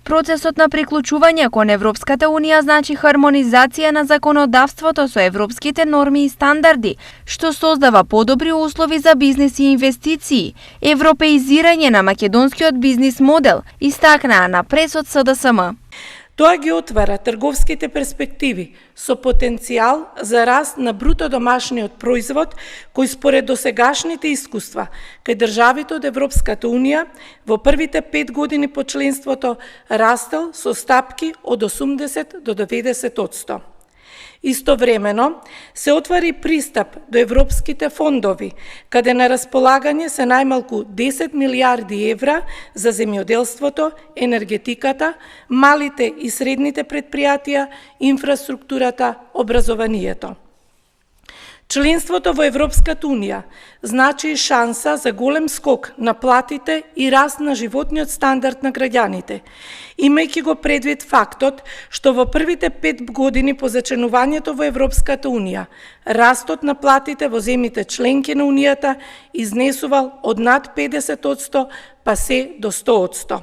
Процесот на приклучување кон Европската Унија значи хармонизација на законодавството со европските норми и стандарди, што создава подобри услови за бизнис и инвестиции, европеизирање на македонскиот бизнис модел, истакнаа на пресот СДСМ. Тоа ги отвара трговските перспективи со потенцијал за раст на бруто домашниот производ, кој според досегашните искуства кај државите од Европската Унија во првите 5 години по членството растел со стапки од 80 до 90%. Истовремено, се отвари пристап до европските фондови, каде на располагање се најмалку 10 милиарди евра за земјоделството, енергетиката, малите и средните предпријатија, инфраструктурата, образованието. Членството во Европската Унија значи шанса за голем скок на платите и раст на животниот стандард на граѓаните, имајќи го предвид фактот што во првите 5 години по зачленувањето во Европската Унија, растот на платите во земјите членки на Унијата изнесувал од над 50% па се до 100%.